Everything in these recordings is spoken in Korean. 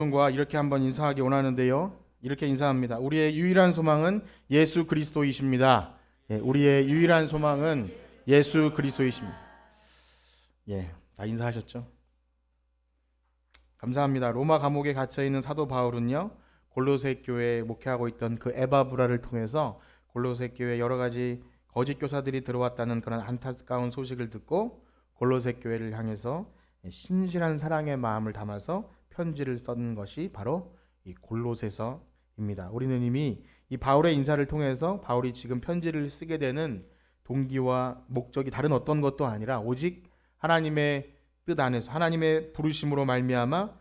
여러분과 이렇게 한번 인사하기 원하는데요. 이렇게 인사합니다. 우리의 유일한 소망은 예수 그리스도이십니다. 우리의 유일한 소망은 예수 그리스도이십니다. 다 인사하셨죠? 감사합니다. 로마 감옥에 갇혀 있는 사도 바울은요, 골로새 교회에 목회하고 있던 그 에바브라를 통해서 골로새 교회에 여러 가지 거짓 교사들이 들어왔다는 그런 안타까운 소식을 듣고 골로새 교회를 향해서 신실한 사랑의 마음을 담아서 편지를 쓴 것이 바로 이 골로새서입니다. 우리는 이미 이 바울의 인사를 통해서 바울이 지금 편지를 쓰게 되는 동기와 목적이 다른 어떤 것도 아니라 오직 하나님의 뜻 안에서 하나님의 부르심으로 말미암아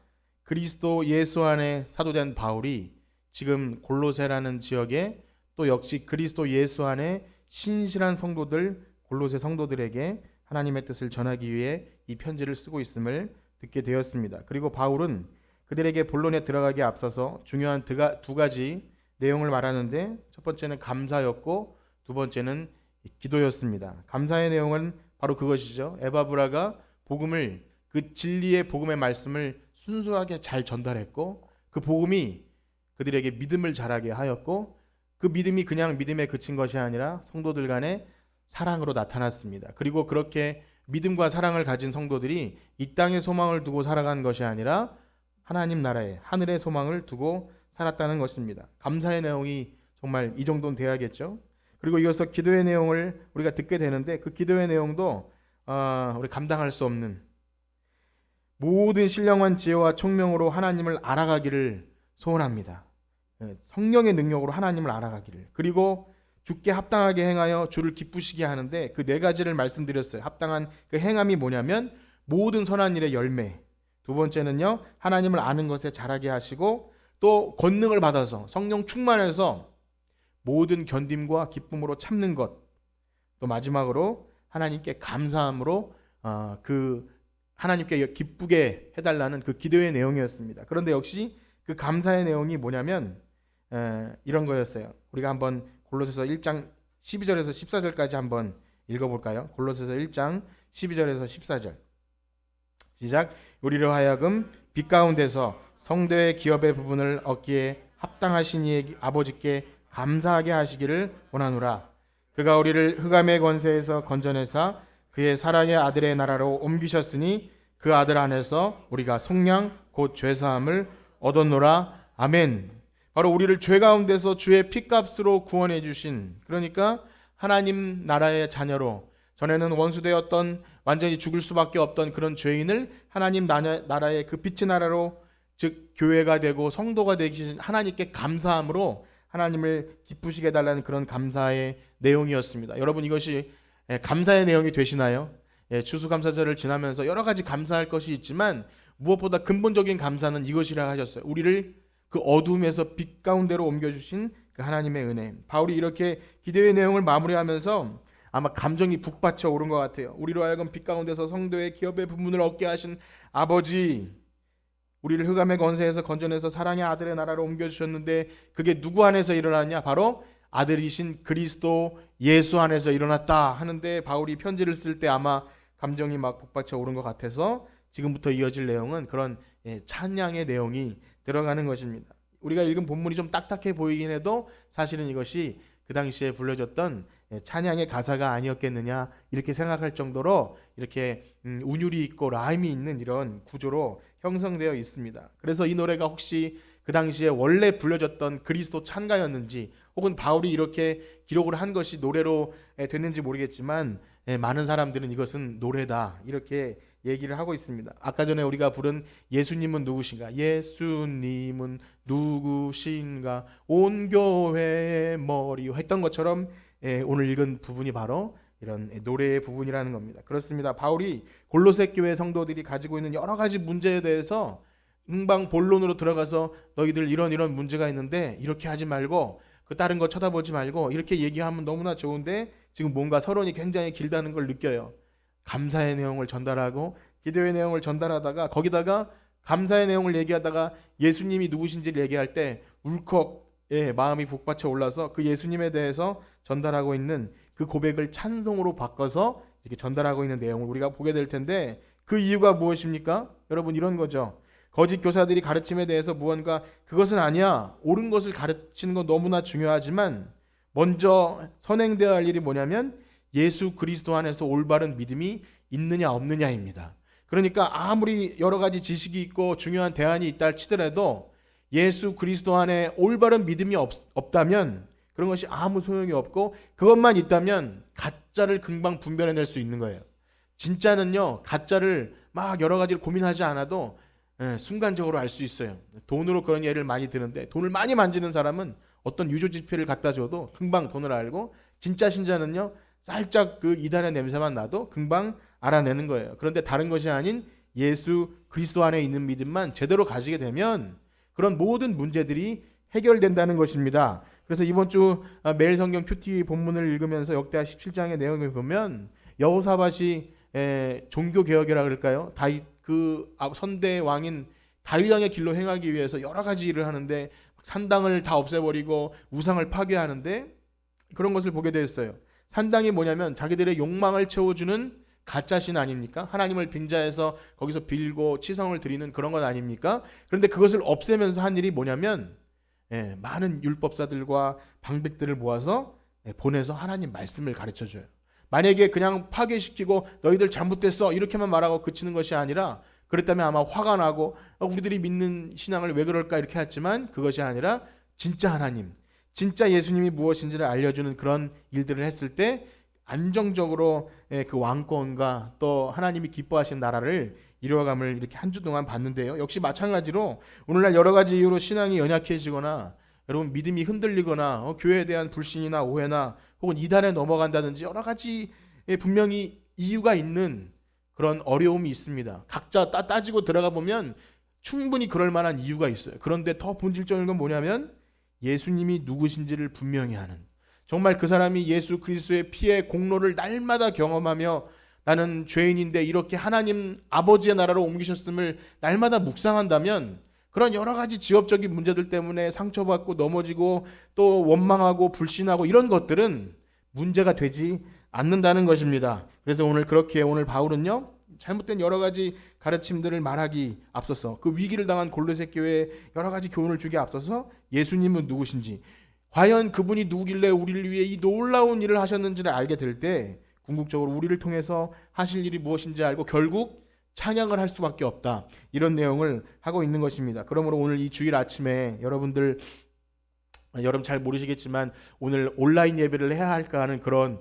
그리스도 예수 안에 사도된 바울이 지금 골로새라는 지역에 또 역시 그리스도 예수 안에 신실한 성도들 골로새 성도들에게 하나님의 뜻을 전하기 위해 이 편지를 쓰고 있음을 듣게 되었습니다. 그리고 바울은 그들에게 본론에 들어가기에 앞서서 중요한 두 가지 내용을 말하는데, 첫 번째는 감사였고 두 번째는 기도였습니다. 감사의 내용은 바로 그것이죠. 에바브라가 복음을, 그 진리의 복음의 말씀을 순수하게 잘 전달했고 그 복음이 그들에게 믿음을 자라게 하였고 그 믿음이 그냥 믿음에 그친 것이 아니라 성도들 간의 사랑으로 나타났습니다. 그리고 그렇게 믿음과 사랑을 가진 성도들이 이 땅의 소망을 두고 살아간 것이 아니라 하나님 나라의 하늘의 소망을 두고 살았다는 것입니다. 감사의 내용이 정말 이 정도는 돼야겠죠. 그리고 이어서 기도의 내용을 우리가 듣게 되는데, 그 기도의 내용도 우리 감당할 수 없는 모든 신령한 지혜와 총명으로 하나님을 알아가기를 소원합니다. 성령의 능력으로 하나님을 알아가기를, 그리고 주께 합당하게 행하여 주를 기쁘시게 하는데 그 네 가지를 말씀드렸어요. 합당한 그 행함이 뭐냐면 모든 선한 일의 열매, 두 번째는요 하나님을 아는 것에 자라게 하시고 또 권능을 받아서 성령 충만해서 모든 견딤과 기쁨으로 참는 것, 또 마지막으로 하나님께 감사함으로 그 하나님께 기쁘게 해달라는 그 기도의 내용이었습니다. 그런데 역시 그 감사의 내용이 뭐냐면 이런 거였어요. 우리가 한번 골로새서 1장 12절에서 14절까지 한번 읽어볼까요? 골로새서 1장 12절에서 14절 시작. 우리로 하여금 빛 가운데서 성도의 기업의 부분을 얻기에 합당하신 이의 아버지께 감사하게 하시기를 원하노라. 그가 우리를 흑암의 권세에서 건져내사 그의 사랑의 아들의 나라로 옮기셨으니 그 아들 안에서 우리가 속량 곧 죄사함을 얻었노라. 아멘. 바로 우리를 죄 가운데서 주의 피값으로 구원해 주신, 그러니까 하나님 나라의 자녀로, 전에는 원수되었던 완전히 죽을 수밖에 없던 그런 죄인을 하나님 나라의 그 빛의 나라로, 즉 교회가 되고 성도가 되신 하나님께 감사함으로 하나님을 기쁘시게 해달라는 그런 감사의 내용이었습니다. 여러분, 이것이 감사의 내용이 되시나요? 추수감사절을 지나면서 여러 가지 감사할 것이 있지만 무엇보다 근본적인 감사는 이것이라 하셨어요. 우리를 그 어둠에서 빛 가운데로 옮겨주신 그 하나님의 은혜. 바울이 이렇게 기도의 내용을 마무리하면서 아마 감정이 북받쳐 오른 것 같아요. 우리로 하여금 빛 가운데서 성도의 기업의 부분을 얻게 하신 아버지, 우리를 흑암의 권세에서 건져내서 사랑의 아들의 나라로 옮겨주셨는데 그게 누구 안에서 일어났냐? 바로 아들이신 그리스도 예수 안에서 일어났다 하는데, 바울이 편지를 쓸 때 아마 감정이 막 북받쳐 오른 것 같아서 지금부터 이어질 내용은 그런 찬양의 내용이 들어가는 것입니다. 우리가 읽은 본문이 좀 딱딱해 보이긴 해도 사실은 이것이 그 당시에 불려졌던 찬양의 가사가 아니었겠느냐 이렇게 생각할 정도로 이렇게 운율이 있고 라임이 있는 이런 구조로 형성되어 있습니다. 그래서 이 노래가 혹시 그 당시에 원래 불려졌던 그리스도 찬가였는지, 혹은 바울이 이렇게 기록을 한 것이 노래로 됐는지 모르겠지만 많은 사람들은 이것은 노래다 이렇게 얘기를 하고 있습니다. 아까 전에 우리가 부른 예수님은 누구신가? 예수님은 누구신가? 온 교회의 머리 했던 것처럼 오늘 읽은 부분이 바로 이런 노래의 부분이라는 겁니다. 그렇습니다. 바울이 골로새 교회 성도들이 가지고 있는 여러 가지 문제에 대해서 응방 본론으로 들어가서 너희들 이런 문제가 있는데 이렇게 하지 말고 그 다른 거 쳐다보지 말고 이렇게 얘기하면 너무나 좋은데 지금 뭔가 서론이 굉장히 길다는 걸 느껴요. 감사의 내용을 전달하고 기도의 내용을 전달하다가 거기다가 감사의 내용을 얘기하다가 예수님이 누구신지를 얘기할 때 울컥 마음이 북받쳐 올라서 그 예수님에 대해서 전달하고 있는 그 고백을 찬송으로 바꿔서 이렇게 전달하고 있는 내용을 우리가 보게 될 텐데, 그 이유가 무엇입니까? 여러분, 이런 거죠. 거짓 교사들이 가르침에 대해서 무언가 그것은 아니야, 옳은 것을 가르치는 건 너무나 중요하지만 먼저 선행되어야 할 일이 뭐냐면 예수 그리스도 안에서 올바른 믿음이 있느냐 없느냐입니다. 그러니까 아무리 여러 가지 지식이 있고 중요한 대안이 있다 치더라도 예수 그리스도 안에 올바른 믿음이 없다면 그런 것이 아무 소용이 없고, 그것만 있다면 가짜를 금방 분별해낼 수 있는 거예요. 진짜는요, 가짜를 막 여러 가지를 고민하지 않아도 순간적으로 알 수 있어요. 돈으로 그런 예를 많이 드는데, 돈을 많이 만지는 사람은 어떤 유조지폐를 갖다 줘도 금방 돈을 알고, 진짜 신자는요 살짝 그 이단의 냄새만 나도 금방 알아내는 거예요. 그런데 다른 것이 아닌 예수 그리스도 안에 있는 믿음만 제대로 가지게 되면 그런 모든 문제들이 해결된다는 것입니다. 그래서 이번 주 매일 성경 큐티 본문을 읽으면서 역대하 17장의 내용을 보면 여호사밧이 종교 개혁이라 그럴까요? 다윗 그 선대 왕인 다윗 왕의 길로 행하기 위해서 여러 가지 일을 하는데 산당을 다 없애버리고 우상을 파괴하는데 그런 것을 보게 되었어요. 산당이 뭐냐면 자기들의 욕망을 채워주는 가짜신 아닙니까? 하나님을 빙자해서 거기서 빌고 치성을 드리는 그런 것 아닙니까? 그런데 그것을 없애면서 한 일이 뭐냐면 많은 율법사들과 방백들을 모아서 보내서 하나님 말씀을 가르쳐줘요. 만약에 그냥 파괴시키고 너희들 잘못됐어 이렇게만 말하고 그치는 것이 아니라, 그랬다면 아마 화가 나고 우리들이 믿는 신앙을 왜 그럴까 이렇게 했지만, 그것이 아니라 진짜 하나님, 진짜 예수님이 무엇인지를 알려주는 그런 일들을 했을 때 안정적으로 그 왕권과 또 하나님이 기뻐하시는 나라를 이루어감을 이렇게 한 주 동안 봤는데요. 역시 마찬가지로 오늘날 여러 가지 이유로 신앙이 연약해지거나 여러분 믿음이 흔들리거나 교회에 대한 불신이나 오해나 혹은 이단에 넘어간다든지 여러 가지 분명히 이유가 있는 그런 어려움이 있습니다. 각자 따지고 들어가 보면 충분히 그럴 만한 이유가 있어요. 그런데 더 본질적인 건 뭐냐면 예수님이 누구신지를 분명히 하는, 정말 그 사람이 예수 그리스도의 피의 공로를 날마다 경험하며 나는 죄인인데 이렇게 하나님 아버지의 나라로 옮기셨음을 날마다 묵상한다면 그런 여러 가지 지엽적인 문제들 때문에 상처받고 넘어지고 또 원망하고 불신하고 이런 것들은 문제가 되지 않는다는 것입니다. 그래서 오늘 바울은요 잘못된 여러 가지 가르침들을 말하기 앞서서 그 위기를 당한 골로새 교회에 여러 가지 교훈을 주기 앞서서 예수님은 누구신지, 과연 그분이 누구길래 우리를 위해 이 놀라운 일을 하셨는지를 알게 될 때 궁극적으로 우리를 통해서 하실 일이 무엇인지 알고 결국 찬양을 할 수밖에 없다, 이런 내용을 하고 있는 것입니다. 그러므로 오늘 이 주일 아침에 여러분 잘 모르시겠지만 오늘 온라인 예배를 해야 할까 하는 그런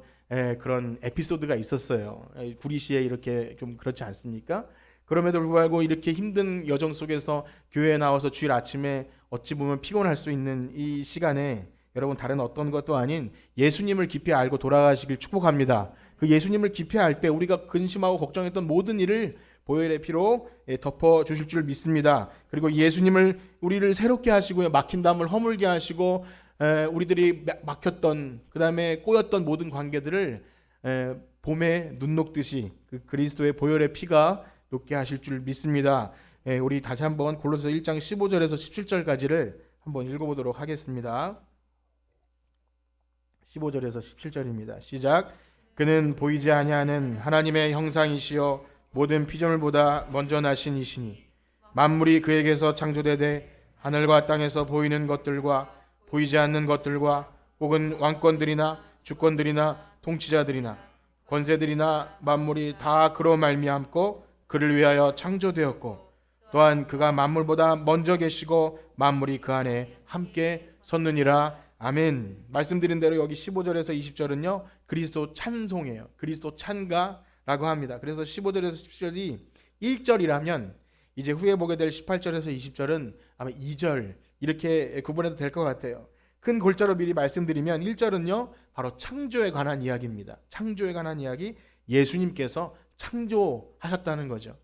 에피소드가 있었어요. 구리시에 이렇게 좀 그렇지 않습니까? 그럼에도 불구하고 이렇게 힘든 여정 속에서 교회에 나와서 주일 아침에 어찌 보면 피곤할 수 있는 이 시간에 여러분 다른 어떤 것도 아닌 예수님을 깊이 알고 돌아가시길 축복합니다. 그 예수님을 깊이 알 때 우리가 근심하고 걱정했던 모든 일을 보혈의 피로 덮어 주실 줄 믿습니다. 그리고 예수님을 우리를 새롭게 하시고요, 막힌 담을 허물게 하시고 우리들이 막혔던 그 다음에 꼬였던 모든 관계들을 봄에 눈 녹듯이 그 그리스도의 보혈의 피가 녹게 하실 줄 믿습니다. 우리 다시 한번 골로새 1장 15절에서 17절까지를 한번 읽어보도록 하겠습니다. 15절에서 17절입니다. 시작. 그는 보이지 아니하는 하나님의 형상이시요 모든 피조물보다 먼저 나신 이시니 만물이 그에게서 창조되되 하늘과 땅에서 보이는 것들과 보이지 않는 것들과 혹은 왕권들이나 주권들이나 통치자들이나 권세들이나 만물이 다 그로 말미암고 그를 위하여 창조되었고 또한 그가 만물보다 먼저 계시고 만물이 그 안에 함께 섰느니라. 아멘. 말씀드린 대로 여기 15절에서 20절은요 그리스도 찬송이에요. 그리스도 찬가라고 합니다. 그래서 15절에서 17절이 1절이라면 이제 후에 보게 될 18절에서 20절은 아마 2절 이렇게 구분해도 될 것 같아요. 큰 골자로 미리 말씀드리면 1절은요 바로 창조에 관한 이야기입니다. 창조에 관한 이야기, 예수님께서 창조하셨다는 거죠.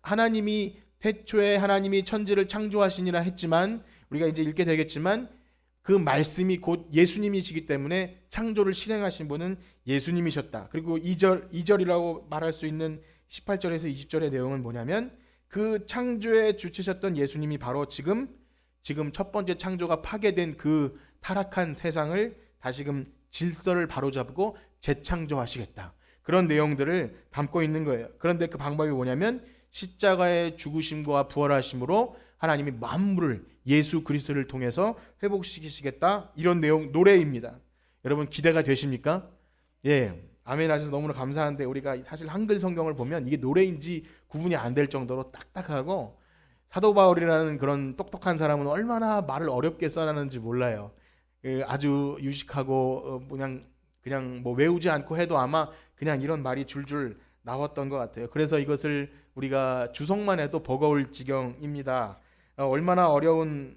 하나님이 태초에 하나님이 천지를 창조하시니라 했지만 우리가 이제 읽게 되겠지만 그 말씀이 곧 예수님이시기 때문에 창조를 실행하신 분은 예수님이셨다. 그리고 2절이라고 말할 수 있는 18절에서 20절의 내용은 뭐냐면 그 창조에 주체셨던 예수님이 바로 지금 첫 번째 창조가 파괴된 그 타락한 세상을 다시금 질서를 바로잡고 재창조하시겠다. 그런 내용들을 담고 있는 거예요. 그런데 그 방법이 뭐냐면 십자가의 죽으심과 부활하심으로 하나님이 만물을 예수 그리스도를 통해서 회복시키시겠다, 이런 내용 노래입니다. 여러분 기대가 되십니까? 예, 아멘 하셔서 너무나 감사한데, 우리가 사실 한글 성경을 보면 이게 노래인지 구분이 안 될 정도로 딱딱하고, 사도 바울이라는 그런 똑똑한 사람은 얼마나 말을 어렵게 써놨는지 몰라요. 아주 유식하고 그냥 뭐 외우지 않고 해도 아마 그냥 이런 말이 줄줄 나왔던 것 같아요. 그래서 이것을 우리가 주석만 해도 버거울 지경입니다. 얼마나 어려운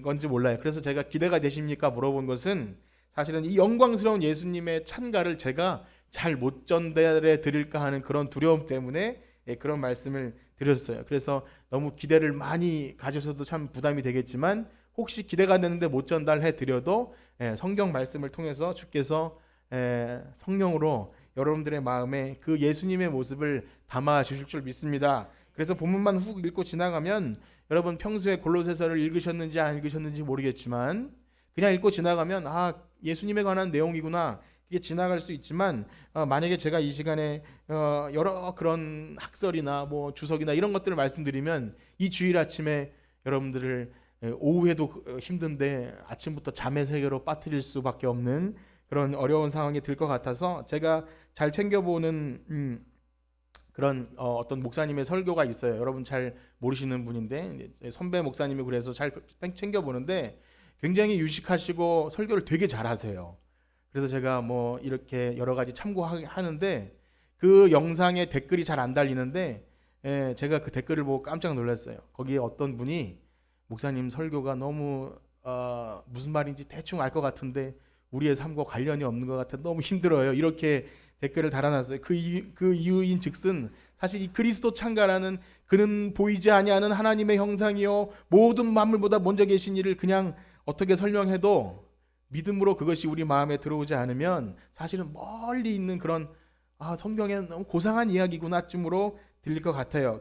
건지 몰라요. 그래서 제가 기대가 되십니까 물어본 것은, 사실은 이 영광스러운 예수님의 찬가를 제가 잘 못 전달해 드릴까 하는 그런 두려움 때문에 그런 말씀을 드렸어요. 그래서 너무 기대를 많이 가져서도 참 부담이 되겠지만, 혹시 기대가 되는데 못 전달해 드려도 성경 말씀을 통해서 주께서 성령으로 여러분들의 마음에 그 예수님의 모습을 담아 주실 줄 믿습니다. 그래서 본문만 훅 읽고 지나가면, 여러분 평소에 골로새서를 읽으셨는지 안 읽으셨는지 모르겠지만 그냥 읽고 지나가면 예수님에 관한 내용이구나, 이게 지나갈 수 있지만, 만약에 제가 이 시간에 여러 그런 학설이나 뭐 주석이나 이런 것들을 말씀드리면, 이 주일 아침에 여러분들을 오후에도 힘든데 아침부터 잠의 세계로 빠뜨릴 수밖에 없는 그런 어려운 상황이 들 것 같아서, 제가 잘 챙겨보는 그런 어떤 목사님의 설교가 있어요. 여러분 잘 모르시는 분인데, 선배 목사님이 그래서 잘 챙겨보는데 굉장히 유식하시고 설교를 되게 잘하세요. 그래서 제가 뭐 이렇게 여러 가지 참고하는데, 그 영상에 댓글이 잘 안 달리는데 제가 그 댓글을 보고 깜짝 놀랐어요. 거기에 어떤 분이, 목사님 설교가 너무 무슨 말인지 대충 알 것 같은데 우리의 삶과 관련이 없는 것 같아 너무 힘들어요, 이렇게 댓글을 달아놨어요. 그 이유인 즉슨, 사실 이 그리스도 창가라는, 그는 보이지 아니하는 하나님의 형상이요 모든 만물보다 먼저 계신 이를 그냥 어떻게 설명해도 믿음으로 그것이 우리 마음에 들어오지 않으면 사실은 멀리 있는 그런 성경에는 너무 고상한 이야기구나쯤으로 들릴 것 같아요.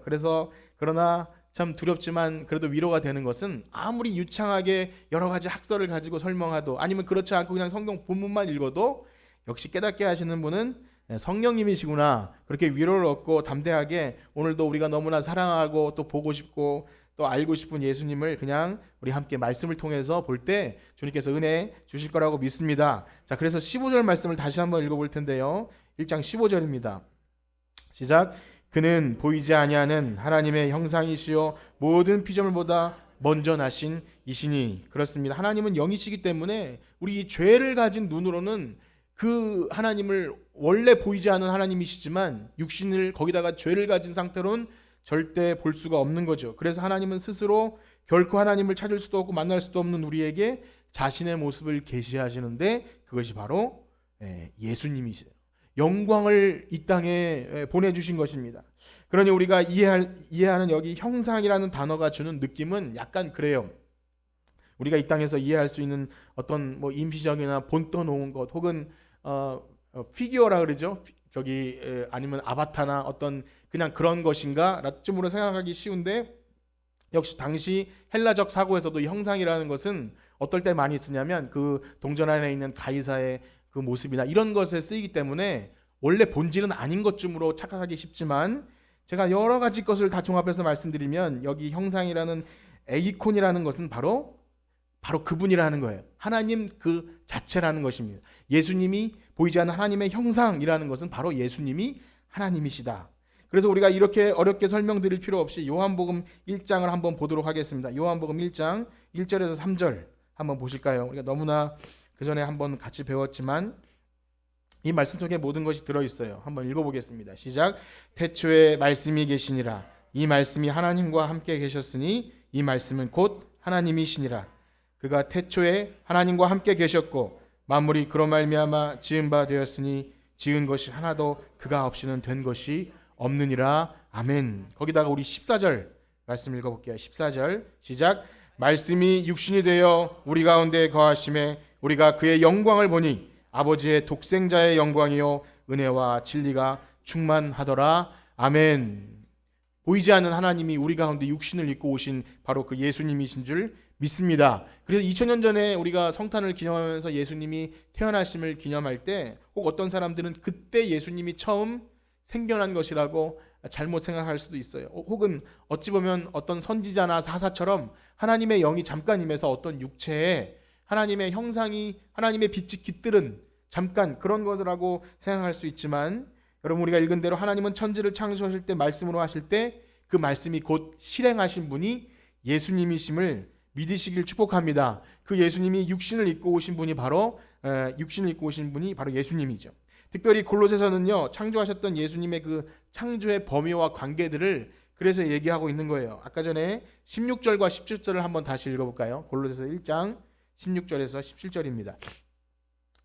그러나 참 두렵지만 그래도 위로가 되는 것은, 아무리 유창하게 여러 가지 학설을 가지고 설명하도, 아니면 그렇지 않고 그냥 성경 본문만 읽어도 역시 깨닫게 하시는 분은 성령님이시구나, 그렇게 위로를 얻고 담대하게 오늘도 우리가 너무나 사랑하고 또 보고 싶고 또 알고 싶은 예수님을 그냥 우리 함께 말씀을 통해서 볼 때 주님께서 은혜 주실 거라고 믿습니다. 자, 그래서 15절 말씀을 다시 한번 읽어볼 텐데요. 1장 15절입니다. 시작. 그는 보이지 아니하는 하나님의 형상이시요 모든 피조물보다 먼저 나신 이시니. 그렇습니다. 하나님은 영이시기 때문에 우리 이 죄를 가진 눈으로는 그 하나님을 원래 보이지 않은 하나님이시지만, 육신을 거기다가 죄를 가진 상태로는 절대 볼 수가 없는 거죠. 그래서 하나님은 스스로 결코 하나님을 찾을 수도 없고 만날 수도 없는 우리에게 자신의 모습을 계시하시는데, 그것이 바로 예수님이세요. 영광을 이 땅에 보내주신 것입니다. 그러니 우리가 이해하는 여기 형상이라는 단어가 주는 느낌은 약간 그래요. 우리가 이 땅에서 이해할 수 있는 어떤 뭐 임시적이나 본떠 놓은 것, 혹은 피규어라 그러죠. 저기 아니면 아바타나 어떤 그냥 그런 것인가 라쯤으로 생각하기 쉬운데, 역시 당시 헬라적 사고에서도 이 형상이라는 것은 어떨 때 많이 쓰냐면, 그 동전 안에 있는 가이사의 그 모습이나 이런 것에 쓰이기 때문에 원래 본질은 아닌 것쯤으로 착각하기 쉽지만, 제가 여러 가지 것을 다 종합해서 말씀드리면, 여기 형상이라는 에이콘이라는 것은 바로 그분이라는 거예요. 하나님 그 자체라는 것입니다. 예수님이 보이지 않는 하나님의 형상이라는 것은 바로 예수님이 하나님이시다. 그래서 우리가 이렇게 어렵게 설명드릴 필요 없이 요한복음 1장을 한번 보도록 하겠습니다. 요한복음 1장 1절에서 3절 한번 보실까요? 우리가 너무나 그 전에 한번 같이 배웠지만 이 말씀 속에 모든 것이 들어있어요. 한번 읽어보겠습니다. 시작. 태초에 말씀이 계시니라. 이 말씀이 하나님과 함께 계셨으니 이 말씀은 곧 하나님이시니라. 그가 태초에 하나님과 함께 계셨고 만물이 그로 말미암아 지은 바 되었으니 지은 것이 하나도 그가 없이는 된 것이 없느니라. 아멘. 거기다가 우리 14절 말씀 읽어볼게요. 14절 시작. 말씀이 육신이 되어 우리 가운데 거하심에 우리가 그의 영광을 보니 아버지의 독생자의 영광이요 은혜와 진리가 충만하더라. 아멘. 보이지 않는 하나님이 우리 가운데 육신을 입고 오신 바로 그 예수님이신 줄 믿습니다. 그래서 2000년 전에 우리가 성탄을 기념하면서 예수님이 태어나심을 기념할 때, 혹 어떤 사람들은 그때 예수님이 처음 생겨난 것이라고 잘못 생각할 수도 있어요. 혹은 어찌 보면 어떤 선지자나 사사처럼 하나님의 영이 잠깐 임해서 어떤 육체에 하나님의 형상이 하나님의 빛이 깃들은 잠깐 그런 것이라고 생각할 수 있지만, 여러분 우리가 읽은 대로 하나님은 천지를 창조하실 때 말씀으로 하실 때 그 말씀이 곧 실행하신 분이 예수님이심을 믿으시길 축복합니다. 그 예수님이 육신을 입고 오신 분이 바로 예수님이죠. 특별히 골로새서는요, 창조하셨던 예수님의 그 창조의 범위와 관계들을 그래서 얘기하고 있는 거예요. 아까 전에 16절과 17절을 한번 다시 읽어볼까요? 골로새서 1장 16절에서 17절입니다.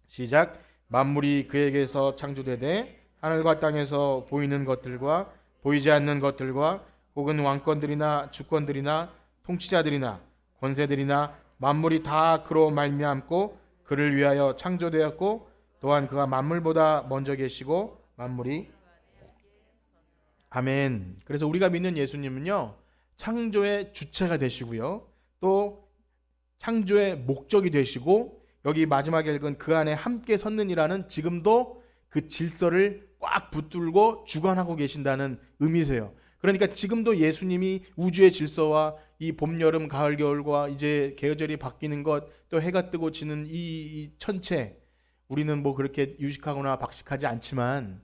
시작. 만물이 그에게서 창조되되 하늘과 땅에서 보이는 것들과 보이지 않는 것들과 혹은 왕권들이나 주권들이나 통치자들이나 권세들이나 만물이 다 그로 말미암고 그를 위하여 창조되었고 또한 그가 만물보다 먼저 계시고 만물이 아멘. 그래서 우리가 믿는 예수님은요, 창조의 주체가 되시고요, 또 창조의 목적이 되시고, 여기 마지막에 읽은 그 안에 함께 섰느니라는 지금도 그 질서를 꽉 붙들고 주관하고 계신다는 의미세요. 그러니까 지금도 예수님이 우주의 질서와 이 봄, 여름, 가을, 겨울과 이제 계절이 바뀌는 것, 또 해가 뜨고 지는 이 천체, 우리는 뭐 그렇게 유식하거나 박식하지 않지만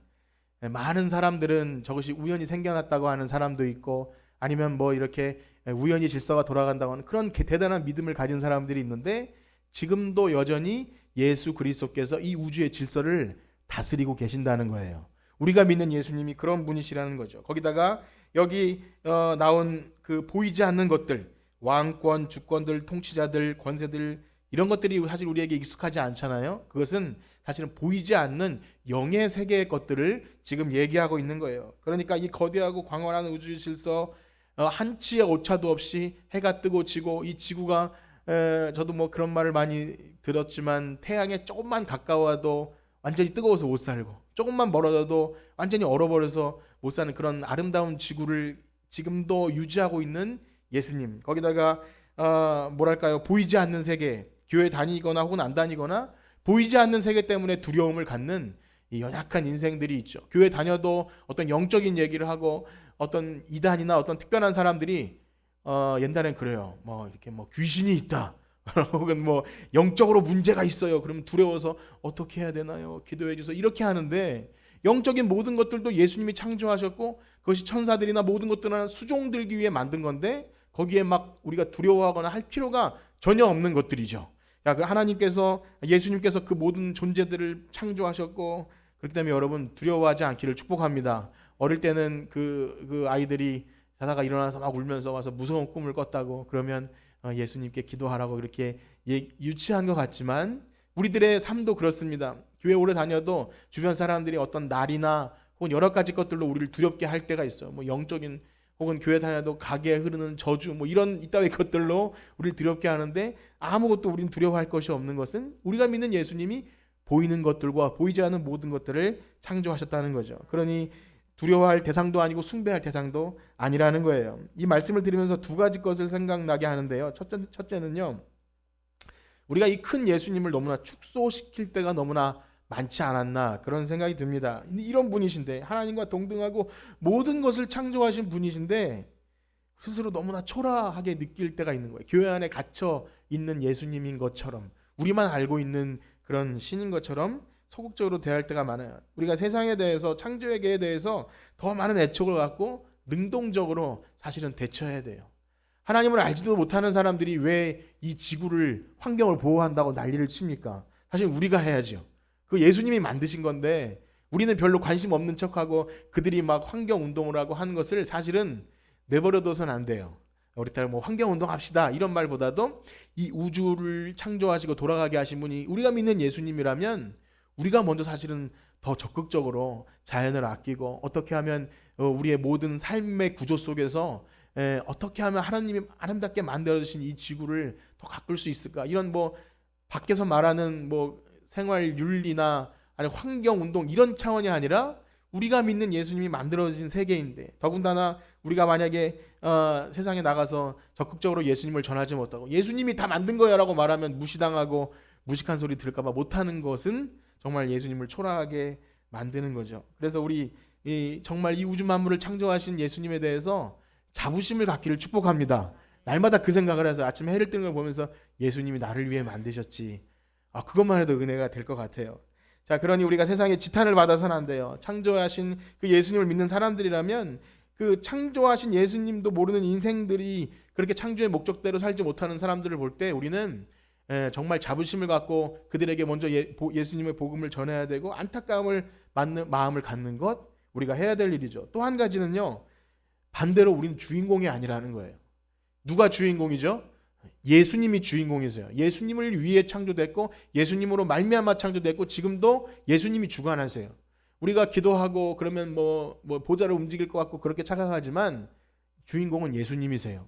많은 사람들은 저것이 우연히 생겨났다고 하는 사람도 있고, 아니면 뭐 이렇게 우연히 질서가 돌아간다고 하는 그런 대단한 믿음을 가진 사람들이 있는데, 지금도 여전히 예수 그리스도께서 이 우주의 질서를 다스리고 계신다는 거예요. 우리가 믿는 예수님이 그런 분이시라는 거죠. 거기다가 여기 나온 그 보이지 않는 것들, 왕권, 주권들, 통치자들, 권세들, 이런 것들이 사실 우리에게 익숙하지 않잖아요. 그것은 사실은 보이지 않는 영의 세계의 것들을 지금 얘기하고 있는 거예요. 그러니까 이 거대하고 광활한 우주 질서, 한치의 오차도 없이 해가 뜨고 지고, 이 지구가 저도 뭐 그런 말을 많이 들었지만 태양에 조금만 가까워도 완전히 뜨거워서 못 살고, 조금만 멀어져도 완전히 얼어버려서 못 사는 그런 아름다운 지구를 지금도 유지하고 있는 예수님. 거기다가 뭐랄까요, 보이지 않는 세계, 교회 다니거나 혹은 안 다니거나 보이지 않는 세계 때문에 두려움을 갖는 이 연약한 인생들이 있죠. 교회 다녀도 어떤 영적인 얘기를 하고 어떤 이단이나 어떤 특별한 사람들이 옛날엔 그래요. 뭐 이렇게 뭐 귀신이 있다. 혹은 뭐 영적으로 문제가 있어요. 그러면 두려워서 어떻게 해야 되나요? 기도해 주세요. 이렇게 하는데, 영적인 모든 것들도 예수님이 창조하셨고 그것이 천사들이나 모든 것들은 수종들기 위해 만든 건데, 거기에 막 우리가 두려워하거나 할 필요가 전혀 없는 것들이죠. 하나님께서, 예수님께서 그 모든 존재들을 창조하셨고, 그렇기 때문에 여러분 두려워하지 않기를 축복합니다. 어릴 때는 그 아이들이 자다가 일어나서 막 울면서 와서 무서운 꿈을 꿨다고 그러면 예수님께 기도하라고 그렇게 유치한 것 같지만, 우리들의 삶도 그렇습니다. 교회 오래 다녀도 주변 사람들이 어떤 날이나 혹은 여러 가지 것들로 우리를 두렵게 할 때가 있어요. 뭐 영적인, 혹은 교회 다녀도 가게에 흐르는 저주, 뭐 이런 이따위 것들로 우리를 두렵게 하는데, 아무것도 우리는 두려워할 것이 없는 것은 우리가 믿는 예수님이 보이는 것들과 보이지 않는 모든 것들을 창조하셨다는 거죠. 그러니 두려워할 대상도 아니고 숭배할 대상도 아니라는 거예요. 이 말씀을 들으면서 두 가지 것을 생각나게 하는데요. 첫째는요, 우리가 이 큰 예수님을 너무나 축소시킬 때가 너무나 많지 않았나, 그런 생각이 듭니다. 이런 분이신데, 하나님과 동등하고 모든 것을 창조하신 분이신데 스스로 너무나 초라하게 느낄 때가 있는 거예요. 교회 안에 갇혀 있는 예수님인 것처럼, 우리만 알고 있는 그런 신인 것처럼 소극적으로 대할 때가 많아요. 우리가 세상에 대해서, 창조에게 대해서 더 많은 애착을 갖고 능동적으로 사실은 대처해야 돼요. 하나님을 알지도 못하는 사람들이 왜 이 지구를, 환경을 보호한다고 난리를 칩니까? 사실 우리가 해야죠. 그 예수님이 만드신 건데 우리는 별로 관심 없는 척하고 그들이 막 환경 운동을 하고 하는 것을 사실은 내버려둬서는 안 돼요. 우리 딸 뭐 환경 운동합시다 이런 말보다도 이 우주를 창조하시고 돌아가게 하신 분이 우리가 믿는 예수님이라면, 우리가 먼저 사실은 더 적극적으로 자연을 아끼고, 어떻게 하면 우리의 모든 삶의 구조 속에서 어떻게 하면 하나님이 아름답게 만들어주신 이 지구를 더 가꿀 수 있을까, 이런 뭐 밖에서 말하는 뭐 생활 윤리나 아니 환경 운동 이런 차원이 아니라 우리가 믿는 예수님이 만들어진 세계인데, 더군다나 우리가 만약에 세상에 나가서 적극적으로 예수님을 전하지 못하고 예수님이 다 만든 거야라고 말하면 무시당하고 무식한 소리 들을까 봐 못하는 것은 정말 예수님을 초라하게 만드는 거죠. 그래서 우리 정말 이 우주 만물을 창조하신 예수님에 대해서 자부심을 갖기를 축복합니다. 날마다 그 생각을 해서 아침에 해를 뜨는 걸 보면서 예수님이 나를 위해 만드셨지. 그것만 해도 은혜가 될 것 같아요. 자, 그러니 우리가 세상에 지탄을 받아서는 안 돼요. 창조하신 그 예수님을 믿는 사람들이라면 그 창조하신 예수님도 모르는 인생들이 그렇게 창조의 목적대로 살지 못하는 사람들을 볼 때 우리는 정말 자부심을 갖고 그들에게 먼저 예수님의 복음을 전해야 되고 안타까움을 받는 마음을 갖는 것 우리가 해야 될 일이죠. 또 한 가지는요. 반대로 우리는 주인공이 아니라는 거예요. 누가 주인공이죠? 예수님이 주인공이세요. 예수님을 위해 창조됐고 예수님으로 말미암아 창조됐고 지금도 예수님이 주관하세요. 우리가 기도하고 그러면 뭐 보좌를 움직일 것 같고 그렇게 착각하지만 주인공은 예수님이세요.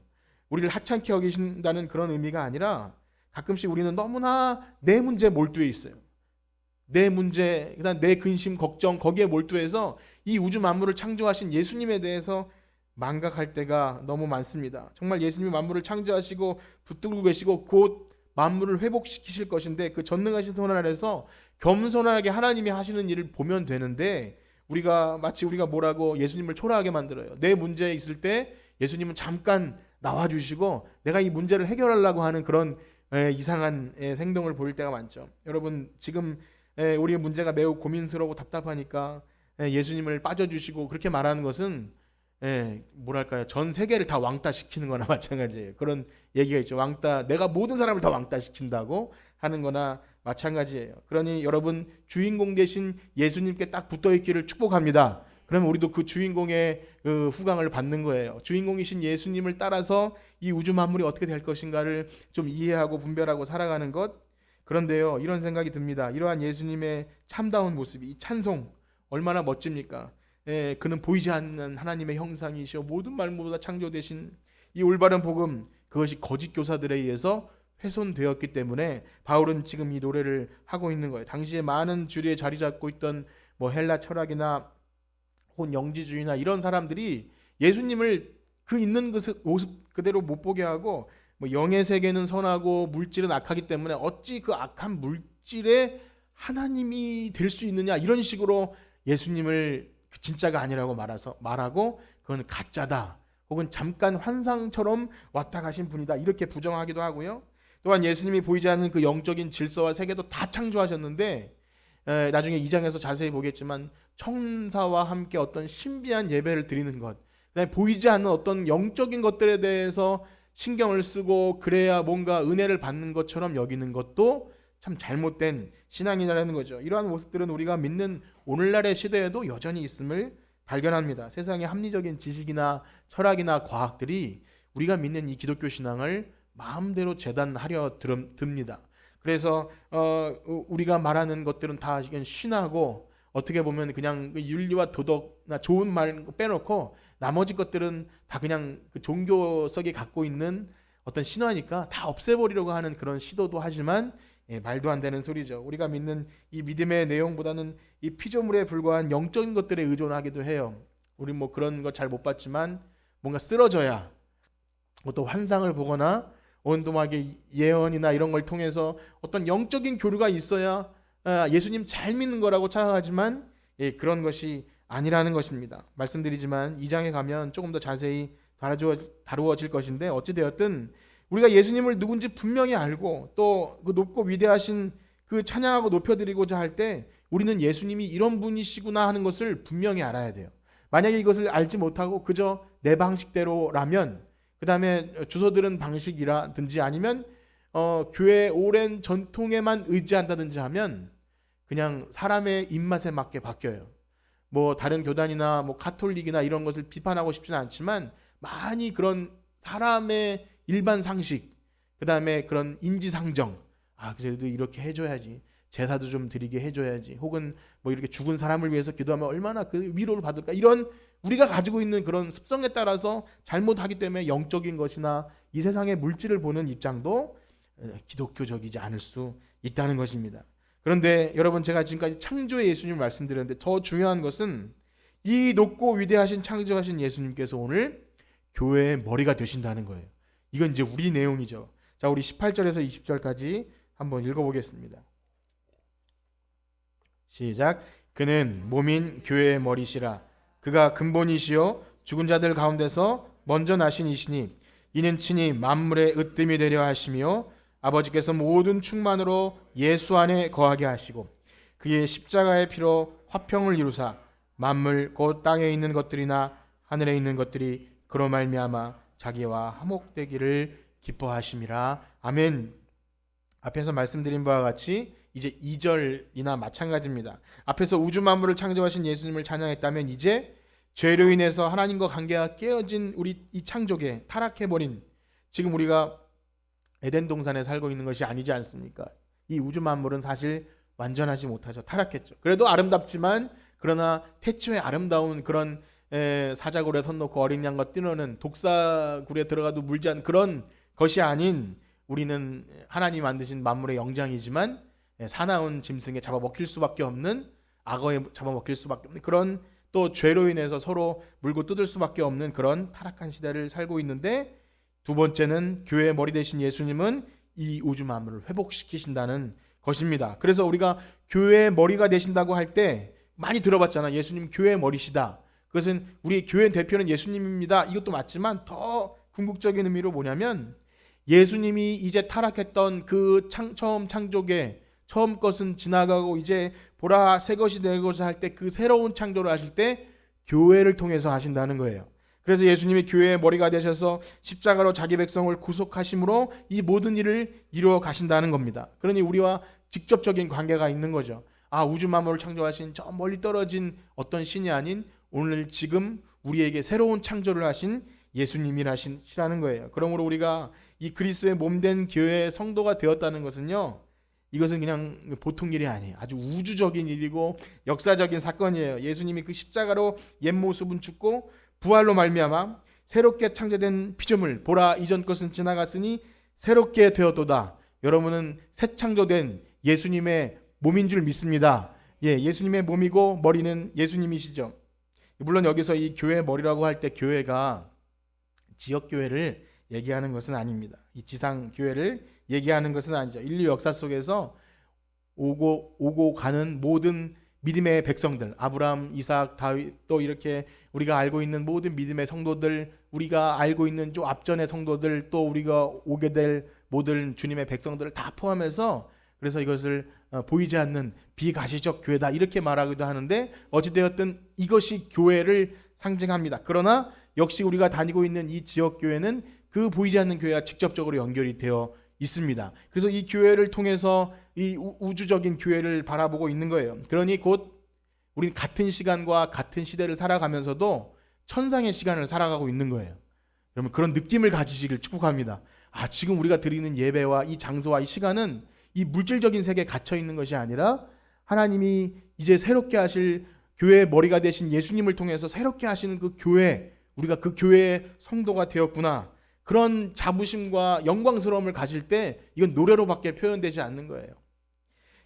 우리를 하찮게 여기신다는 그런 의미가 아니라 가끔씩 우리는 너무나 내 문제에 몰두해 있어요. 내 문제, 그다음 내 근심, 걱정 거기에 몰두해서 이 우주 만물을 창조하신 예수님에 대해서 망각할 때가 너무 많습니다. 정말 예수님이 만물을 창조하시고 붙들고 계시고 곧 만물을 회복시키실 것인데 그 전능하신 손 아래서 겸손하게 하나님이 하시는 일을 보면 되는데 마치 우리가 뭐라고 예수님을 초라하게 만들어요. 내 문제에 있을 때 예수님은 잠깐 나와주시고 내가 이 문제를 해결하려고 하는 그런 이상한 행동을 보일 때가 많죠. 여러분 지금 우리의 문제가 매우 고민스러우고 답답하니까 예수님을 빠져주시고 그렇게 말하는 것은 뭐랄까요, 전 세계를 다 왕따시키는 거나 마찬가지예요. 그런 얘기가 있죠. 내가 모든 사람을 다 왕따시킨다고 하는 거나 마찬가지예요. 그러니 여러분 주인공 되신 예수님께 딱 붙어있기를 축복합니다. 그러면 우리도 그 주인공의 후광을 받는 거예요. 주인공이신 예수님을 따라서 이 우주 만물이 어떻게 될 것인가를 좀 이해하고 분별하고 살아가는 것. 그런데요, 이런 생각이 듭니다. 이러한 예수님의 참다운 모습이, 이 찬송 얼마나 멋집니까? 그는 보이지 않는 하나님의 형상이시오 모든 말보다 창조되신 이 올바른 복음, 그것이 거짓 교사들에 의해서 훼손되었기 때문에 바울은 지금 이 노래를 하고 있는 거예요. 당시에 많은 주류에 자리 잡고 있던 헬라 철학이나 혹은 영지주의나 이런 사람들이 예수님을 그 있는 모습 그대로 못 보게 하고 영의 세계는 선하고 물질은 악하기 때문에 어찌 그 악한 물질에 하나님이 될 수 있느냐 이런 식으로 예수님을 진짜가 아니라고 말하고 그건 가짜다 혹은 잠깐 환상처럼 왔다 가신 분이다 이렇게 부정하기도 하고요. 또한 예수님이 보이지 않는 그 영적인 질서와 세계도 다 창조하셨는데 나중에 2장에서 자세히 보겠지만 천사와 함께 어떤 신비한 예배를 드리는 것, 그다음에 보이지 않는 어떤 영적인 것들에 대해서 신경을 쓰고 그래야 뭔가 은혜를 받는 것처럼 여기는 것도 참 잘못된 신앙이라는 거죠. 이러한 모습들은 우리가 믿는 오늘날의 시대에도 여전히 있음을 발견합니다. 세상의 합리적인 지식이나 철학이나 과학들이 우리가 믿는 이 기독교 신앙을 마음대로 재단하려 듭니다. 그래서 우리가 말하는 것들은 다 신하고 어떻게 보면 그냥 윤리와 도덕나 좋은 말 빼놓고 나머지 것들은 다 그냥 그 종교석이 갖고 있는 어떤 신화니까 다 없애버리려고 하는 그런 시도도 하지만 말도 안 되는 소리죠. 우리가 믿는 이 믿음의 내용보다는 이 피조물에 불과한 영적인 것들에 의존하기도 해요. 우리 그런 거 잘 못 봤지만 뭔가 쓰러져야 또 환상을 보거나 온도막의 예언이나 이런 걸 통해서 어떤 영적인 교류가 있어야 예수님 잘 믿는 거라고 생각하지만 그런 것이 아니라는 것입니다. 말씀드리지만 2장에 가면 조금 더 자세히 다루어질 것인데 어찌되었든 우리가 예수님을 누군지 분명히 알고 또 그 높고 위대하신 그 찬양하고 높여드리고자 할 때 우리는 예수님이 이런 분이시구나 하는 것을 분명히 알아야 돼요. 만약에 이것을 알지 못하고 그저 내 방식대로라면 그 다음에 주소 들은 방식이라든지 아니면 교회 오랜 전통에만 의지한다든지 하면 그냥 사람의 입맛에 맞게 바뀌어요. 다른 교단이나 가톨릭이나 이런 것을 비판하고 싶지는 않지만 많이 그런 사람의 일반 상식, 그 다음에 그런 인지상정, 그래도 이렇게 해줘야지, 제사도 좀 드리게 해줘야지, 혹은 이렇게 죽은 사람을 위해서 기도하면 얼마나 그 위로를 받을까, 이런 우리가 가지고 있는 그런 습성에 따라서 잘못하기 때문에 영적인 것이나 이 세상의 물질을 보는 입장도 기독교적이지 않을 수 있다는 것입니다. 그런데 여러분, 제가 지금까지 창조의 예수님을 말씀드렸는데 더 중요한 것은 이 높고 위대하신 창조하신 예수님께서 오늘 교회의 머리가 되신다는 거예요. 이건 이제 우리 내용이죠. 자, 우리 18절에서 20절까지 한번 읽어보겠습니다. 시작. 그는 몸인 교회의 머리시라. 그가 근본이시요 죽은 자들 가운데서 먼저 나신 이시니 이는 친히 만물의 으뜸이 되려 하시며 아버지께서 모든 충만으로 예수 안에 거하게 하시고 그의 십자가의 피로 화평을 이루사 만물 곧 땅에 있는 것들이나 하늘에 있는 것들이 그로 말미암아 자기와 화목되기를 기뻐하심이라. 아멘. 앞에서 말씀드린 바와 같이 이제 2절이나 마찬가지입니다. 앞에서 우주 만물을 창조하신 예수님을 찬양했다면 이제 죄로 인해서 하나님과 관계가 깨어진 우리 이 창조계 타락해버린 지금 우리가 에덴 동산에 살고 있는 것이 아니지 않습니까? 이 우주 만물은 사실 완전하지 못하죠. 타락했죠. 그래도 아름답지만 그러나 태초에 아름다운 그런 사자굴에 손 놓고 어린 양과 뛰노는 독사굴에 들어가도 물지 않는 그런 것이 아닌 우리는 하나님 만드신 만물의 영장이지만 사나운 짐승에 잡아먹힐 수밖에 없는 악어에 잡아먹힐 수밖에 없는 그런 또 죄로 인해서 서로 물고 뜯을 수밖에 없는 그런 타락한 시대를 살고 있는데 두 번째는 교회의 머리 되신 예수님은 이 우주 만물을 회복시키신다는 것입니다. 그래서 우리가 교회의 머리가 되신다고 할 때 많이 들어봤잖아. 예수님 교회의 머리시다. 그것은 우리 교회 대표는 예수님입니다. 이것도 맞지만 더 궁극적인 의미로 뭐냐면 예수님이 이제 타락했던 그 처음 창조계 처음 것은 지나가고 이제 보라 새 것이 되고자 할 때 그 새로운 창조를 하실 때 교회를 통해서 하신다는 거예요. 그래서 예수님이 교회의 머리가 되셔서 십자가로 자기 백성을 구속하심으로 이 모든 일을 이루어 가신다는 겁니다. 그러니 우리와 직접적인 관계가 있는 거죠. 우주 만물을 창조하신 저 멀리 떨어진 어떤 신이 아닌 오늘 지금 우리에게 새로운 창조를 하신 예수님이라는 거예요. 그러므로 우리가 이 그리스도의 몸된 교회의 성도가 되었다는 것은요. 이것은 그냥 보통 일이 아니에요. 아주 우주적인 일이고 역사적인 사건이에요. 예수님이 그 십자가로 옛 모습은 죽고 부활로 말미암아 새롭게 창조된 피조물 보라 이전 것은 지나갔으니 새롭게 되었도다. 여러분은 새 창조된 예수님의 몸인 줄 믿습니다. 예수님의 몸이고 머리는 예수님이시죠. 물론 여기서 이 교회의 머리라고 할 때 교회가 지역 교회를 얘기하는 것은 아닙니다. 이 지상 교회를 얘기하는 것은 아니죠. 인류 역사 속에서 오고 가는 모든 믿음의 백성들, 아브라함, 이삭, 다윗, 또 이렇게 우리가 알고 있는 모든 믿음의 성도들, 우리가 알고 있는 좀 앞전의 성도들, 또 우리가 오게 될 모든 주님의 백성들을 다 포함해서 그래서 이것을 보이지 않는 비가시적 교회다 이렇게 말하기도 하는데 어찌되었든 이것이 교회를 상징합니다. 그러나 역시 우리가 다니고 있는 이 지역 교회는 그 보이지 않는 교회와 직접적으로 연결이 되어 있습니다. 그래서 이 교회를 통해서 이 우주적인 교회를 바라보고 있는 거예요. 그러니 곧 우리는 같은 시간과 같은 시대를 살아가면서도 천상의 시간을 살아가고 있는 거예요. 여러분 그런 느낌을 가지시길 축복합니다. 지금 우리가 드리는 예배와 이 장소와 이 시간은 이 물질적인 세계에 갇혀 있는 것이 아니라 하나님이 이제 새롭게 하실 교회의 머리가 되신 예수님을 통해서 새롭게 하시는 그 교회, 우리가 그 교회의 성도가 되었구나. 그런 자부심과 영광스러움을 가질 때 이건 노래로밖에 표현되지 않는 거예요.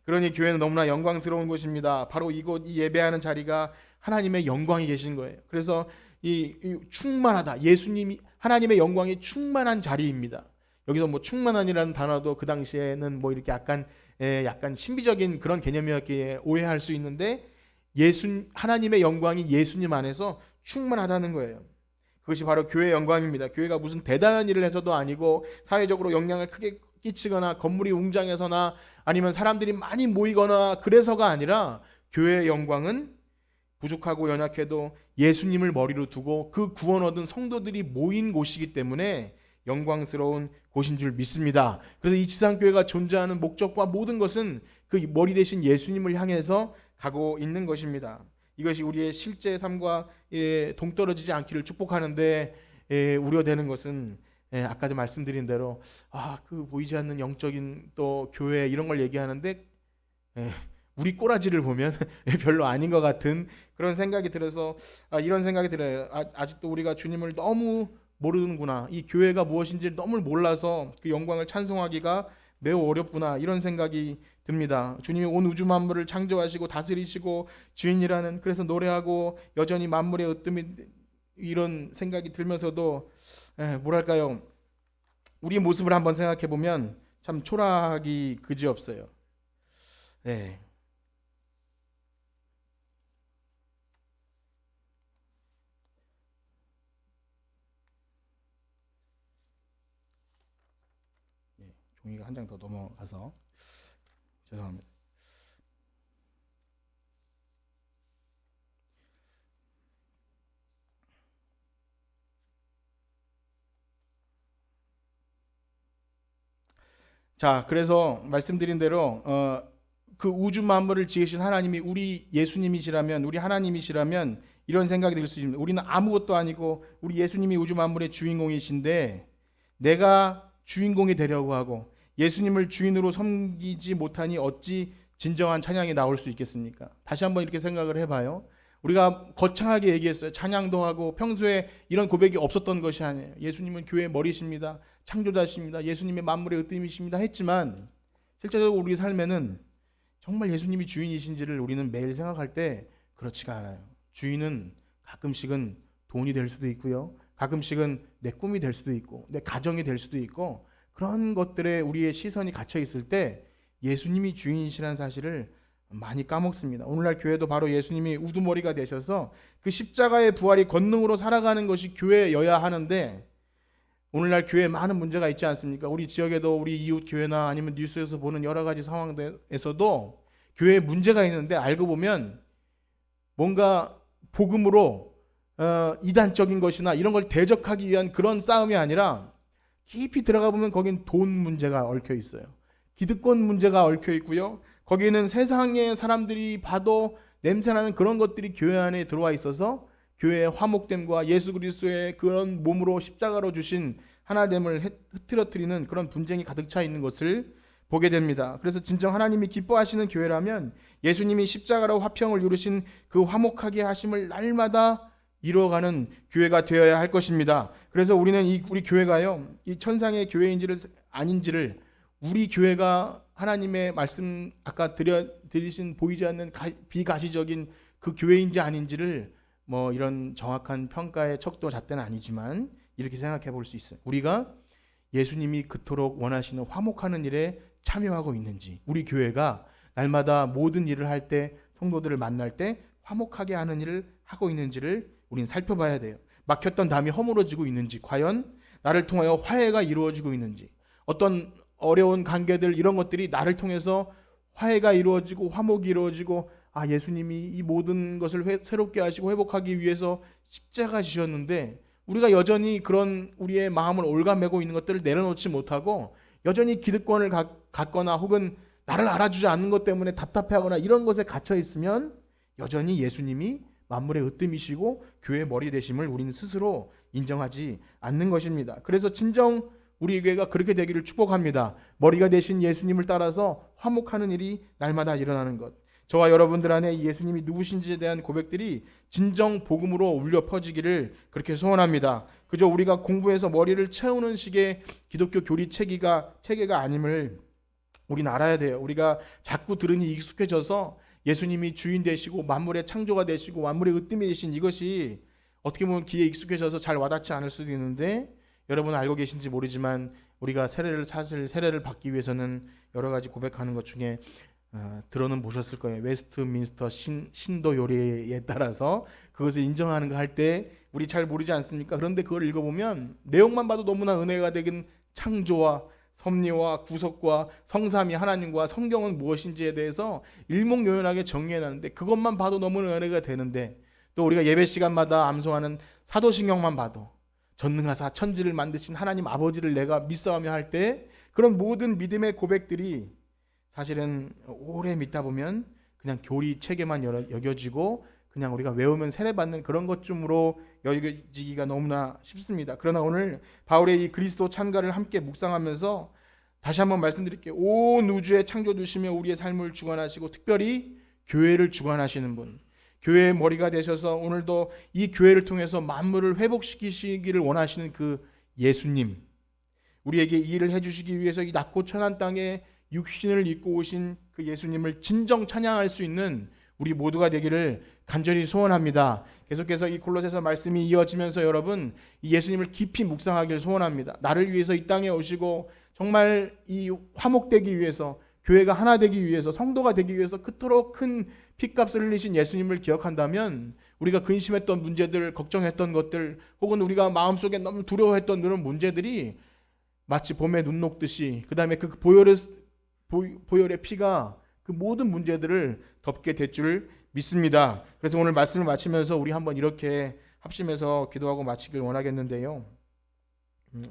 그러니 교회는 너무나 영광스러운 곳입니다. 바로 이곳 이 예배하는 자리가 하나님의 영광이 계신 거예요. 그래서 이 충만하다. 예수님이 하나님의 영광이 충만한 자리입니다. 여기서 뭐 충만한이라는 단어도 그 당시에는 뭐 이렇게 약간 신비적인 그런 개념이었기에 오해할 수 있는데 하나님의 영광이 예수님 안에서 충만하다는 거예요. 그것이 바로 교회의 영광입니다. 교회가 무슨 대단한 일을 해서도 아니고 사회적으로 영향을 크게 끼치거나 건물이 웅장해서나 아니면 사람들이 많이 모이거나 그래서가 아니라 교회의 영광은 부족하고 연약해도 예수님을 머리로 두고 그 구원 얻은 성도들이 모인 곳이기 때문에 영광스러운 곳인 줄 믿습니다. 그래서 이 지상교회가 존재하는 목적과 모든 것은 그 머리 대신 예수님을 향해서 가고 있는 것입니다. 이것이 우리의 실제 삶과 동떨어지지 않기를 축복하는데 우려되는 것은 아까도 말씀드린 대로 그 보이지 않는 영적인 또 교회 이런 걸 얘기하는데 우리 꼬라지를 보면 별로 아닌 것 같은 그런 생각이 들어서 이런 생각이 들어요. 아직도 우리가 주님을 너무 모르는구나. 이 교회가 무엇인지 너무 몰라서 그 영광을 찬송하기가 매우 어렵구나. 이런 생각이 듭니다. 주님이 온 우주 만물을 창조하시고 다스리시고 주인이라는 그래서 노래하고 여전히 만물의 으뜸이 이런 생각이 들면서도 뭐랄까요? 우리의 모습을 한번 생각해 보면 참 초라하기 그지없어요. 종이가 한 장 더 넘어가서 죄송합니다. 자, 그래서 말씀드린 대로 그 우주 만물을 지으신 하나님이 우리 예수님이시라면, 우리 하나님이시라면 이런 생각이 들 수 있습니다. 우리는 아무것도 아니고 우리 예수님이 우주 만물의 주인공이신데 내가 주인공이 되려고 하고 예수님을 주인으로 섬기지 못하니 어찌 진정한 찬양이 나올 수 있겠습니까? 다시 한번 이렇게 생각을 해봐요. 우리가 거창하게 얘기했어요. 찬양도 하고 평소에 이런 고백이 없었던 것이 아니에요. 예수님은 교회의 머리십니다. 창조자십니다. 예수님의 만물의 으뜸이십니다. 했지만 실제로 우리 삶에는 정말 예수님이 주인이신지를 우리는 매일 생각할 때 그렇지가 않아요. 주인은 가끔씩은 돈이 될 수도 있고요. 가끔씩은 내 꿈이 될 수도 있고 내 가정이 될 수도 있고 그런 것들에 우리의 시선이 갇혀 있을 때 예수님이 주인이시라는 사실을 많이 까먹습니다. 오늘날 교회도 바로 예수님이 우두머리가 되셔서 그 십자가의 부활이 권능으로 살아가는 것이 교회여야 하는데 오늘날 교회에 많은 문제가 있지 않습니까? 우리 지역에도 우리 이웃 교회나 아니면 뉴스에서 보는 여러 가지 상황에서도 교회에 문제가 있는데 알고 보면 뭔가 복음으로 이단적인 것이나 이런 걸 대적하기 위한 그런 싸움이 아니라 깊이 들어가 보면 거긴 돈 문제가 얽혀 있어요. 기득권 문제가 얽혀 있고요. 거기에는 세상의 사람들이 봐도 냄새나는 그런 것들이 교회 안에 들어와 있어서 교회의 화목됨과 예수 그리스도의 그런 몸으로 십자가로 주신 하나됨을 흐트러뜨리는 그런 분쟁이 가득 차 있는 것을 보게 됩니다. 그래서 진정 하나님이 기뻐하시는 교회라면 예수님이 십자가로 화평을 이루신 그 화목하게 하심을 날마다 이루어가는 교회가 되어야 할 것입니다. 그래서 우리는 우리 교회가요, 이 천상의 교회인지를 아닌지를 우리 교회가 하나님의 말씀 아까 드리신 보이지 않는 비가시적인 그 교회인지 아닌지를 뭐 이런 정확한 평가의 척도 잣대는 아니지만 이렇게 생각해 볼 수 있어요. 우리가 예수님이 그토록 원하시는 화목하는 일에 참여하고 있는지, 우리 교회가 날마다 모든 일을 할 때 성도들을 만날 때 화목하게 하는 일을 하고 있는지를 우리는 살펴봐야 돼요. 막혔던 담이 허물어지고 있는지, 과연 나를 통하여 화해가 이루어지고 있는지, 어떤 어려운 관계들 이런 것들이 나를 통해서 화해가 이루어지고 화목이 이루어지고 예수님이 이 모든 것을 새롭게 하시고 회복하기 위해서 십자가 지셨는데 우리가 여전히 그런 우리의 마음을 올가매고 있는 것들을 내려놓지 못하고 여전히 기득권을 갖거나 혹은 나를 알아주지 않는 것 때문에 답답해하거나 이런 것에 갇혀 있으면 여전히 예수님이 만물의 으뜸이시고 교회의 머리 되심을 우리는 스스로 인정하지 않는 것입니다. 그래서 진정 우리 교회가 그렇게 되기를 축복합니다. 머리가 되신 예수님을 따라서 화목하는 일이 날마다 일어나는 것. 저와 여러분들 안에 예수님이 누구신지에 대한 고백들이 진정 복음으로 울려 퍼지기를 그렇게 소원합니다. 그저 우리가 공부해서 머리를 채우는 식의 기독교 교리 체계가 아님을 우리는 알아야 돼요. 우리가 자꾸 들으니 익숙해져서 예수님이 주인 되시고 만물의 창조가 되시고 만물의 으뜸이 되신 이것이 어떻게 보면 귀에 익숙해져서 잘 와닿지 않을 수도 있는데 여러분 알고 계신지 모르지만 우리가 세례를 받기 위해서는 여러 가지 고백하는 것 중에 들어는 보셨을 거예요. 웨스트민스터 신도 요리에 따라서 그것을 인정하는 거 할 때 우리 잘 모르지 않습니까? 그런데 그걸 읽어보면 내용만 봐도 너무나 은혜가 되긴 창조와 섭리와 구속과 성삼위 하나님과 성경은 무엇인지에 대해서 일목요연하게 정리해놨는데 그것만 봐도 너무나 은혜가 되는데 또 우리가 예배 시간마다 암송하는 사도신경만 봐도 전능하사 천지를 만드신 하나님 아버지를 내가 믿사오며 할 때 그런 모든 믿음의 고백들이 사실은 오래 믿다 보면 그냥 교리 체계만 여겨지고 그냥 우리가 외우면 세례받는 그런 것쯤으로 여겨지기가 너무나 쉽습니다. 그러나 오늘 바울의 이 그리스도 찬가를 함께 묵상하면서 다시 한번 말씀드릴게요. 온 우주에 창조주시며 우리의 삶을 주관하시고 특별히 교회를 주관하시는 분, 교회의 머리가 되셔서 오늘도 이 교회를 통해서 만물을 회복시키시기를 원하시는 그 예수님, 우리에게 이 일을 해주시기 위해서 이 낮고 천한 땅에 육신을 입고 오신 그 예수님을 진정 찬양할 수 있는 우리 모두가 되기를 간절히 소원합니다. 계속해서 이 골로새서 말씀이 이어지면서 여러분 이 예수님을 깊이 묵상하기를 소원합니다. 나를 위해서 이 땅에 오시고 정말 이 화목되기 위해서 교회가 하나 되기 위해서 성도가 되기 위해서 그토록 큰 피값을 흘리신 예수님을 기억한다면 우리가 근심했던 문제들, 걱정했던 것들 혹은 우리가 마음속에 너무 두려워했던 그런 문제들이 마치 봄에 눈 녹듯이 그 다음에 그 보혈의 피가 그 모든 문제들을 덮게 될 줄 믿습니다. 그래서 오늘 말씀을 마치면서 우리 한번 이렇게 합심해서 기도하고 마치길 원하겠는데요.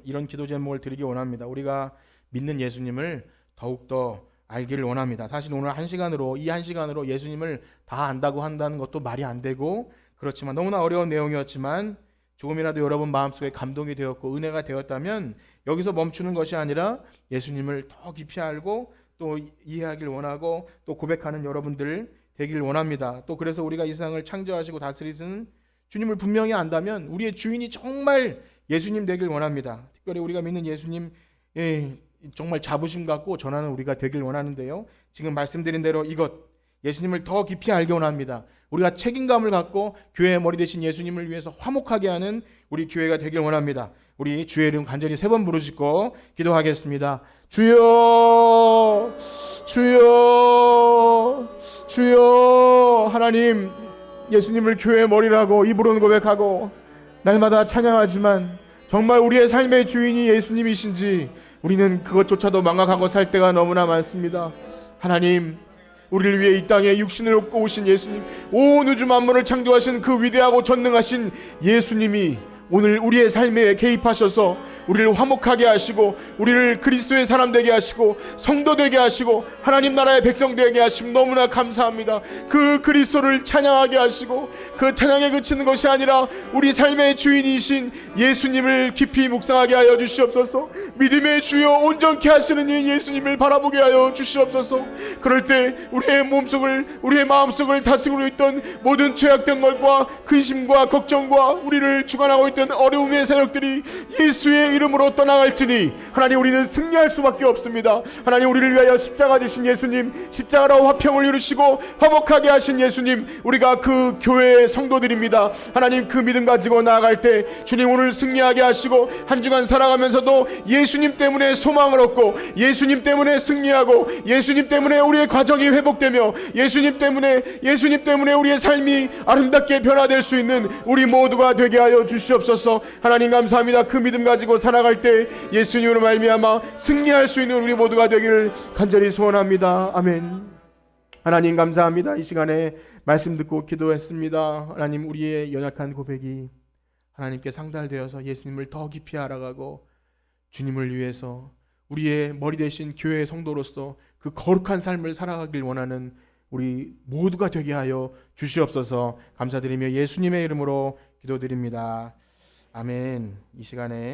이런 기도 제목을 드리기 원합니다. 우리가 믿는 예수님을 더욱더 알기를 원합니다. 사실 오늘 이 한 시간으로 예수님을 다 안다고 한다는 것도 말이 안 되고 그렇지만 너무나 어려운 내용이었지만 조금이라도 여러분 마음속에 감동이 되었고 은혜가 되었다면 여기서 멈추는 것이 아니라 예수님을 더 깊이 알고 또 이해하길 원하고 또 고백하는 여러분들 되길 원합니다. 또 그래서 우리가 이 세상을 창조하시고 다스리시는 주님을 분명히 안다면 우리의 주인이 정말 예수님 되길 원합니다. 특별히 우리가 믿는 예수님 정말 자부심 갖고 전하는 우리가 되길 원하는데요. 지금 말씀드린 대로 이것 예수님을 더 깊이 알기 원합니다. 우리가 책임감을 갖고 교회의 머리 되신 예수님을 위해서 화목하게 하는 우리 교회가 되길 원합니다. 우리 주의 이름 간절히 3번 부르짖고 기도하겠습니다. 주여, 주여, 주여. 하나님, 예수님을 교회의 머리라고 입으로는 고백하고 날마다 찬양하지만 정말 우리의 삶의 주인이 예수님이신지 우리는 그것조차도 망각하고 살 때가 너무나 많습니다. 하나님, 우리를 위해 이 땅에 육신을 얻고 오신 예수님, 온 우주 만물을 창조하신 그 위대하고 전능하신 예수님이 오늘 우리의 삶에 개입하셔서 우리를 화목하게 하시고 우리를 그리스도의 사람 되게 하시고 성도 되게 하시고 하나님 나라의 백성 되게 하시면 너무나 감사합니다. 그 그리스도를 찬양하게 하시고 그 찬양에 그치는 것이 아니라 우리 삶의 주인이신 예수님을 깊이 묵상하게 하여 주시옵소서. 믿음의 주여 온전케 하시는 이 예수님을 바라보게 하여 주시옵소서. 그럴 때 우리의 몸속을 우리의 마음속을 다스리고 있던 모든 죄악된 것과 근심과 걱정과 우리를 주관하고 있던 어려움의 세력들이 예수의 이름으로 떠나갈지니 하나님 우리는 승리할 수밖에 없습니다. 하나님 우리를 위하여 십자가 주신 예수님, 십자가로 화평을 이루시고 화목하게 하신 예수님, 우리가 그 교회의 성도들입니다. 하나님 그 믿음 가지고 나아갈 때 주님 오늘 승리하게 하시고 한 주간 살아가면서도 예수님 때문에 소망을 얻고 예수님 때문에 승리하고 예수님 때문에 우리의 과정이 회복되며 예수님 때문에 우리의 삶이 아름답게 변화될 수 있는 우리 모두가 되게 하여 주시옵소서. 하나님 감사합니다. 그 믿음 가지고 살아갈 때 예수님으로 말미암아 승리할 수 있는 우리 모두가 되기를 간절히 소원합니다. 아멘. 하나님 감사합니다. 이 시간에 말씀 듣고 기도했습니다. 하나님 우리의 연약한 고백이 하나님께 상달되어서 예수님을 더 깊이 알아가고 주님을 위해서 우리의 머리 대신 교회의 성도로서 그 거룩한 삶을 살아가길 원하는 우리 모두가 되게 하여 주시옵소서. 감사드리며 예수님의 이름으로 기도드립니다. 아멘. 이 시간에